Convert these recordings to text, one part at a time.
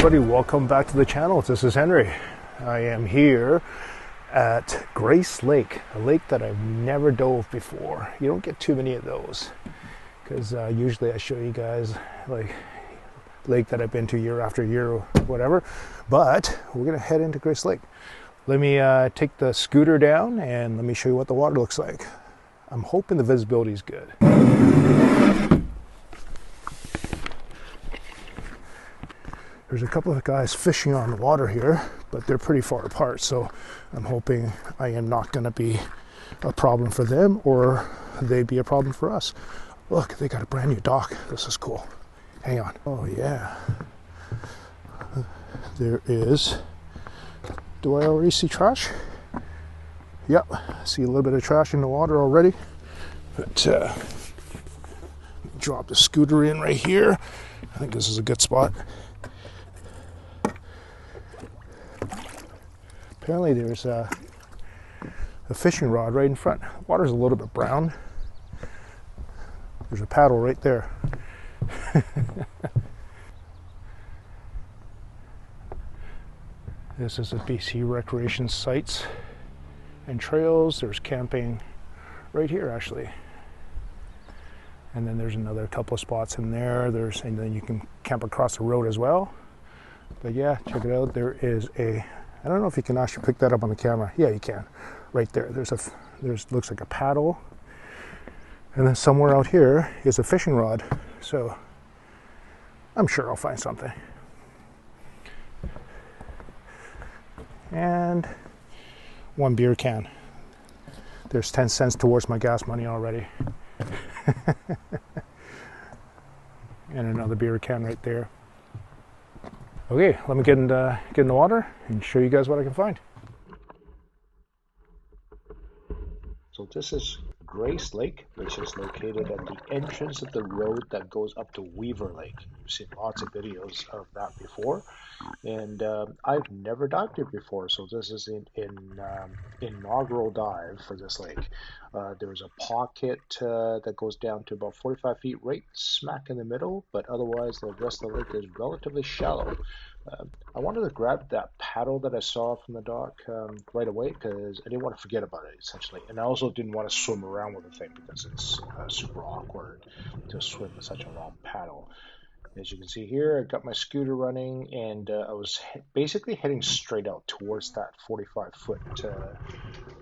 everybody, welcome back to the channel. This is Henry. I am here at Grace Lake, a lake that I've never dove before. You don't get too many of those because usually I show you guys like lake that I've been to year after year or whatever, but we're gonna head into Grace Lake. Let me take the scooter down and let me show you what the water looks like. I'm hoping the visibility is good. There's a couple of guys fishing on the water here, but they're pretty far apart, so I'm hoping I am not going to be a problem for them or they be a problem for us. Look, they got a brand new dock. This is cool. Hang on. Oh yeah. There is... Do I already see trash? Yep, I see a little bit of trash in the water already. But drop the scooter in right here. I think this is a good spot. Apparently there's a fishing rod right in front. The water's a little bit brown. There's a paddle right there. This is a BC Recreation Sites and Trails. There's camping right here actually. And then there's another couple of spots in there. And then you can camp across the road as well. But yeah, check it out. There is I don't know if you can actually pick that up on the camera. Yeah, you can. Right there. Looks like a paddle. And then somewhere out here is a fishing rod. So I'm sure I'll find something. And one beer can. There's 10 cents towards my gas money already. And another beer can right there. Okay, let me get in the water and show you guys what I can find. So this is Grace Lake, which is located at the entrance of the road that goes up to Weaver Lake. You've seen lots of videos of that before, and I've never dived here before, so this is an inaugural dive for this lake. There's a pocket that goes down to about 45 feet right smack in the middle, but otherwise the rest of the lake is relatively shallow. I wanted to grab that paddle that I saw from the dock right away because I didn't want to forget about it, essentially. And I also didn't want to swim around with the thing because it's super awkward to swim with such a long paddle. As you can see here, I got my scooter running, and I was basically heading straight out towards that 45-foot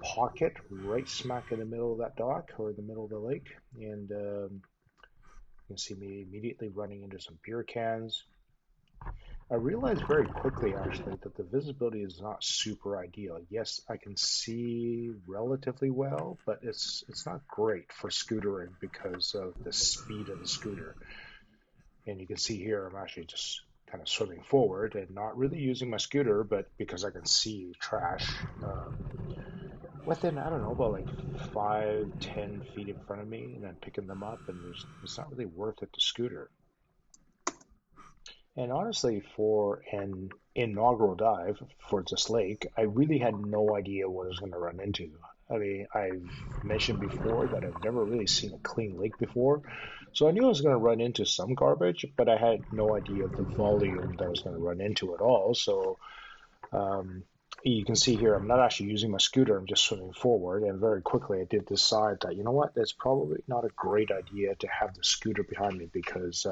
pocket right smack in the middle of that dock, or in the middle of the lake. And you can see me immediately running into some beer cans. I realized very quickly, actually, that the visibility is not super ideal. Yes, I can see relatively well, but it's not great for scootering because of the speed of the scooter. And you can see here, I'm actually just kind of swimming forward and not really using my scooter, but because I can see trash within, I don't know, about like 5-10 feet in front of me, and I'm picking them up, and it's not really worth it to scooter. And honestly, for an inaugural dive for this lake, I really had no idea what I was going to run into. I mean, I've mentioned before that I've never really seen a clean lake before, so I knew I was going to run into some garbage, but I had no idea of the volume that I was going to run into at all. So you can see here, I'm not actually using my scooter, I'm just swimming forward, and very quickly I did decide that, you know what, that's probably not a great idea to have the scooter behind me because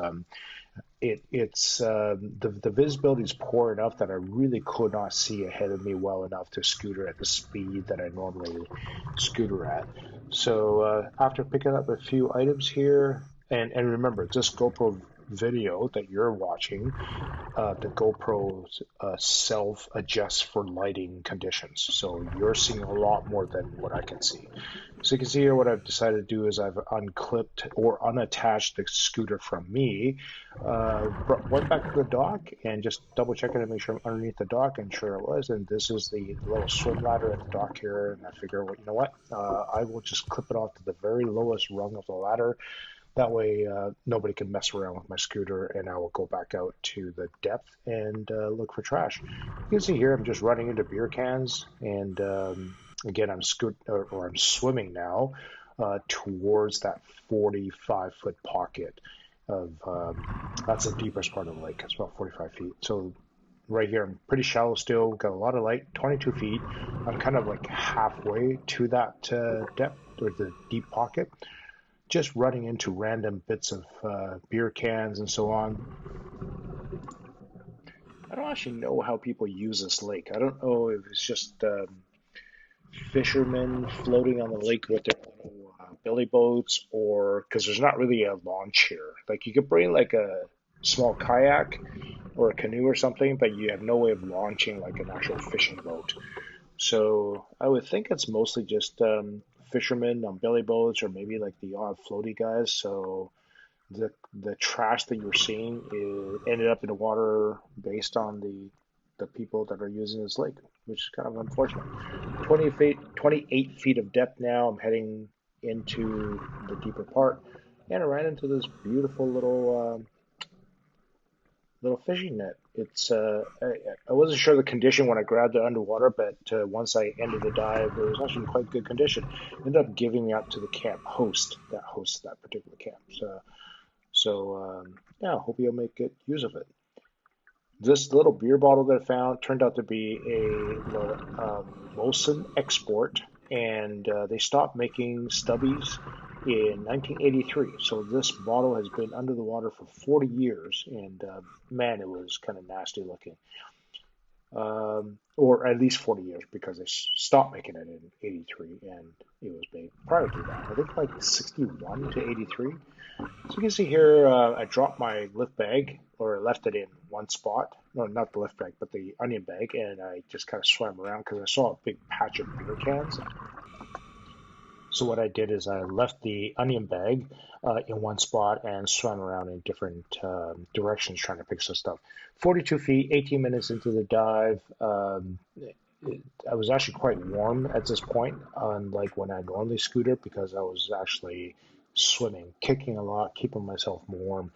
the visibility is poor enough that I really could not see ahead of me well enough to scooter at the speed that I normally scooter at. So after picking up a few items here, and remember, this GoPro video that you're watching, the GoPro self-adjusts for lighting conditions. So you're seeing a lot more than what I can see. So you can see here what I've decided to do is I've unclipped or unattached the scooter from me, went back to the dock and just double checking to make sure I'm underneath the dock, and sure it was. And this is the little swim ladder at the dock here, and I figure, well, you know what, I will just clip it off to the very lowest rung of the ladder. That way nobody can mess around with my scooter, and I will go back out to the depth and look for trash. You can see here I'm just running into beer cans, and again I'm swimming now towards that 45-foot pocket of that's the deepest part of the lake. It's about 45 feet. So right here. I'm pretty shallow still, got a lot of light, 22 feet. I'm kind of like halfway to that depth or the deep pocket, just running into random bits of beer cans and so on. I don't actually know how people use this lake. I don't know if it's just fishermen floating on the lake with their little billy boats, or because there's not really a launch here. Like you could bring like a small kayak or a canoe or something, but you have no way of launching like an actual fishing boat. So I would think it's mostly just fishermen on billy boats or maybe like the odd floaty guys. So the trash that you're seeing ended up in the water based on the people that are using this lake, which is kind of unfortunate. 20 feet, 28 feet of depth now. I'm heading into the deeper part, and I ran into this beautiful little fishing net. I wasn't sure the condition when I grabbed it underwater, but once I ended the dive, it was actually in quite good condition. Ended up giving it out to the camp host that hosts that particular camp. So yeah, I hope you'll make good use of it. This little beer bottle that I found turned out to be a Molson export, and they stopped making stubbies in 1983. So this bottle has been under the water for 40 years, and man, it was kind of nasty looking. Or at least 40 years because they stopped making it in 83 and it was made prior to that. I think like 61 to 83. So you can see here, I dropped my lift bag, or left it in one spot. No, not the lift bag, but the onion bag, and I just kind of swam around because I saw a big patch of beer cans. So what I did is I left the onion bag in one spot and swam around in different directions trying to pick some stuff. 42 feet, 18 minutes into the dive. I was actually quite warm at this point, unlike when I normally scooter, because I was actually swimming, kicking a lot, keeping myself warm.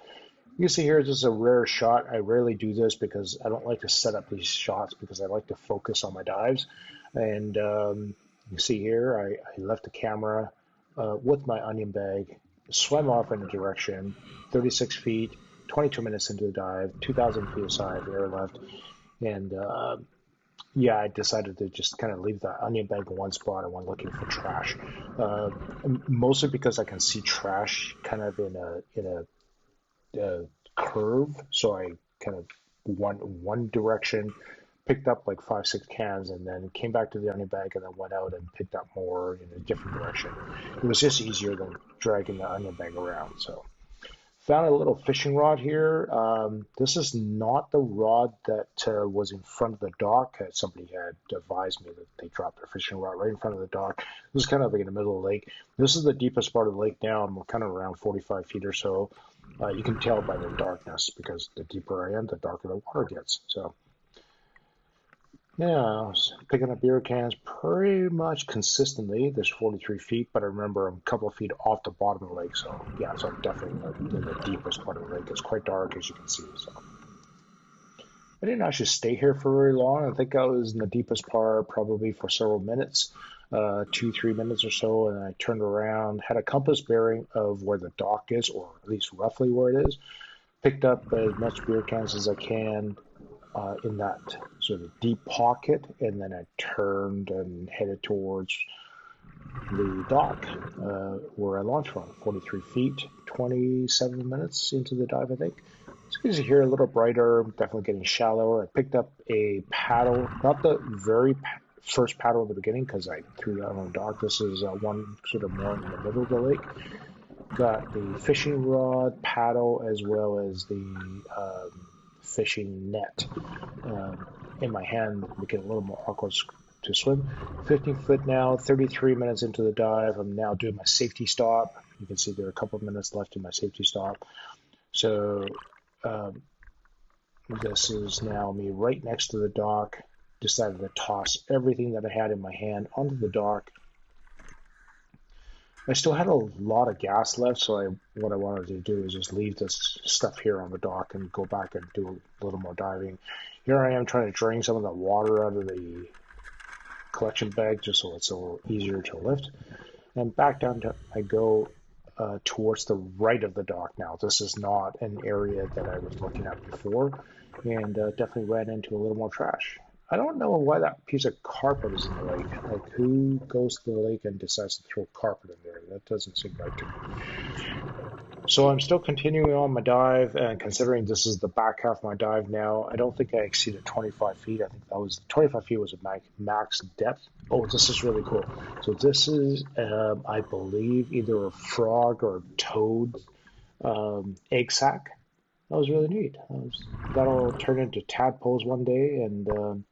You can see here, this is a rare shot. I rarely do this because I don't like to set up these shots because I like to focus on my dives. And you see here, I left the camera with my onion bag, swam off in a direction, 36 feet, 22 minutes into the dive, 2,000 psi of air left. And yeah, I decided to just kind of leave the onion bag in one spot and went looking for trash. Uh, Mostly because I can see trash kind of in a curve, so I kind of went one direction, picked up like 5, 6 cans, and then came back to the onion bag, and then went out and picked up more in a different direction. It was just easier than dragging the onion bag around. So found a little fishing rod here. This is not the rod that was in front of the dock. Somebody had advised me that they dropped their fishing rod right in front of the dock. This is kind of like in the middle of the lake. This is the deepest part of the lake now. I'm kind of around 45 feet or so. You can tell by the darkness because the deeper I am, the darker the water gets. So yeah, I was picking up beer cans pretty much consistently. There's 43 feet, but I remember I'm a couple of feet off the bottom of the lake. So yeah, so I'm definitely in the deepest part of the lake. It's quite dark, as you can see. So I didn't actually stay here for very long. I think I was in the deepest part probably for several minutes, 2, 3 minutes or so, and I turned around, had a compass bearing of where the dock is, or at least roughly where it is. Picked up as much beer cans as I can in that sort of deep pocket, and then I turned and headed towards the dock where I launched from. 43 feet, 27 minutes into the dive, I think. So you can hear a little brighter, definitely getting shallower. I picked up a paddle, not the very first paddle in the beginning because I threw that on the dock. This is one sort of more in the middle of the lake. Got the fishing rod, paddle, as well as the fishing net in my hand, making it a little more awkward to swim. 15 foot now, 33 minutes into the dive. I'm now doing my safety stop. You can see there are a couple of minutes left in my safety stop. So this is now me right next to the dock. Decided to toss everything that I had in my hand onto the dock. I still had a lot of gas left, so what I wanted to do is just leave this stuff here on the dock and go back and do a little more diving. Here I am trying to drain some of the water out of the collection bag just so it's a little easier to lift. And back down I go towards the right of the dock now. This is not an area that I was looking at before. and definitely ran into a little more trash. I don't know why that piece of carpet is in the lake. Like, who goes to the lake and decides to throw carpet in there? That doesn't seem right to me. So I'm still continuing on my dive, and considering this is the back half of my dive now, I don't think I exceeded 25 feet. I think that was 25 feet was a max depth. Oh, this is really cool. So this is, I believe, either a frog or toad egg sac. That was really neat. That'll turn into tadpoles one day and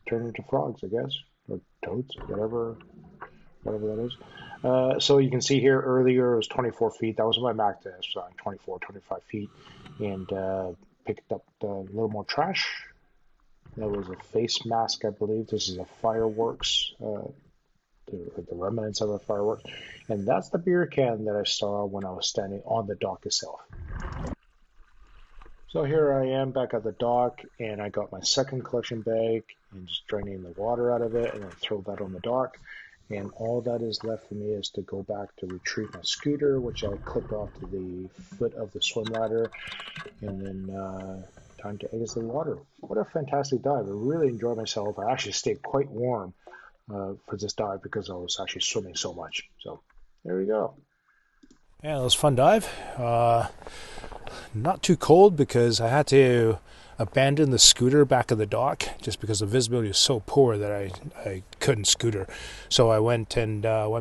turn into frogs, I guess, or toads, whatever that is. So you can see here earlier it was 24 feet. That was my max test, so 24, 25 feet, and picked up a little more trash. That was a face mask, I believe. This is a fireworks, the remnants of a fireworks, and that's the beer can that I saw when I was standing on the dock itself. So here I am back at the dock, and I got my second collection bag and just draining the water out of it and then throw that on the dock. And all that is left for me is to go back to retrieve my scooter, which I clipped off to the foot of the swim ladder, and then time to exit the water. What a fantastic dive. I really enjoyed myself. I actually stayed quite warm for this dive because I was actually swimming so much. So there we go. Yeah, that was a fun dive. Not too cold because I had to abandon the scooter back at the dock just because the visibility was so poor that I couldn't scooter. So I went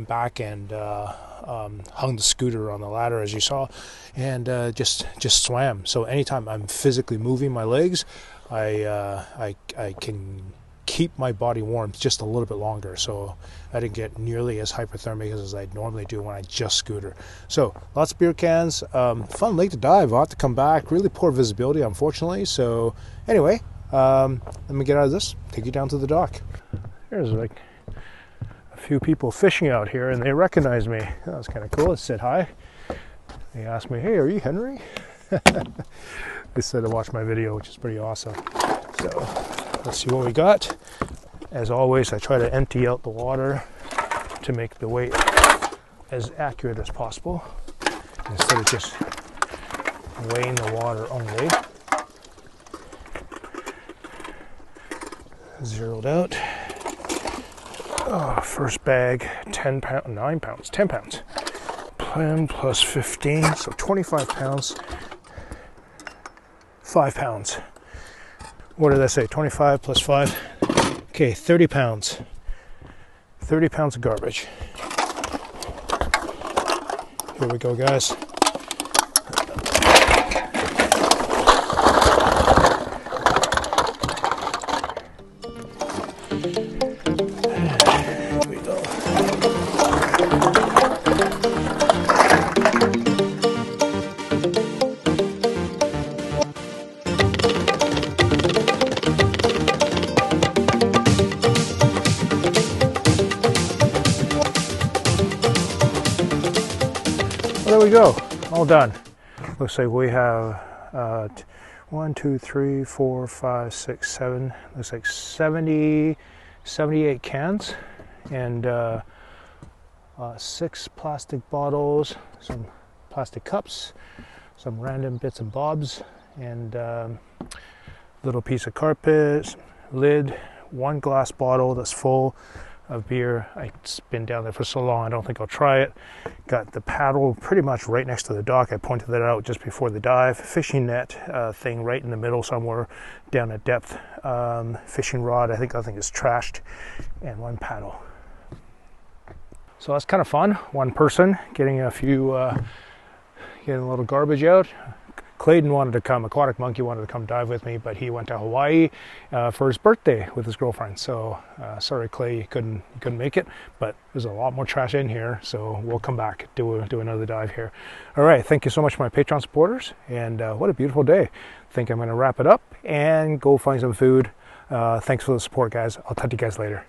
back and hung the scooter on the ladder, as you saw, and just swam. So anytime I'm physically moving my legs, I can keep my body warm just a little bit longer, so I didn't get nearly as hypothermic as I normally do when I just scooter. So lots of beer cans, fun lake to dive. I'll have to come back. Really poor visibility, unfortunately. So anyway, let me get out of this, take you down to the dock. There's like a few people fishing out here, and they recognize me. That was kind of cool. They said hi. They asked me, "Hey, are you Henry?" They said to watch my video, which is pretty awesome. So let's see what we got. As always, I try to empty out the water to make the weight as accurate as possible instead of just weighing the water only. Zeroed out. Oh, first bag, 10 pounds, 9 pounds, 10 pounds. 10 plus 15, so 25 pounds. 5 pounds. What did I say? 25 plus 5. Okay, 30 pounds. 30 pounds of garbage. Here we go, guys. Here we go. There we go, all done. Looks like we have 1, 2, 3, 4, 5, 6, 7. Looks like 78 cans and 6 plastic bottles, some plastic cups, some random bits and bobs, and little piece of carpet, lid, 1 glass bottle that's full of beer. It's been down there for so long, I don't think I'll try it. Got the paddle pretty much right next to the dock. I pointed that out just before the dive. Fishing net thing right in the middle somewhere down at depth. Fishing rod, I think is trashed, and 1 paddle. So that's kind of fun. 1 person getting a little garbage out. Clayton wanted to come, Aquatic Monkey wanted to come dive with me, but he went to Hawaii for his birthday with his girlfriend. So sorry, Clay, you couldn't make it, but there's a lot more trash in here, so we'll come back, do another dive here. All right, thank you so much to my Patreon supporters, and what a beautiful day. I think I'm going to wrap it up and go find some food. Thanks for the support, guys. I'll talk to you guys later.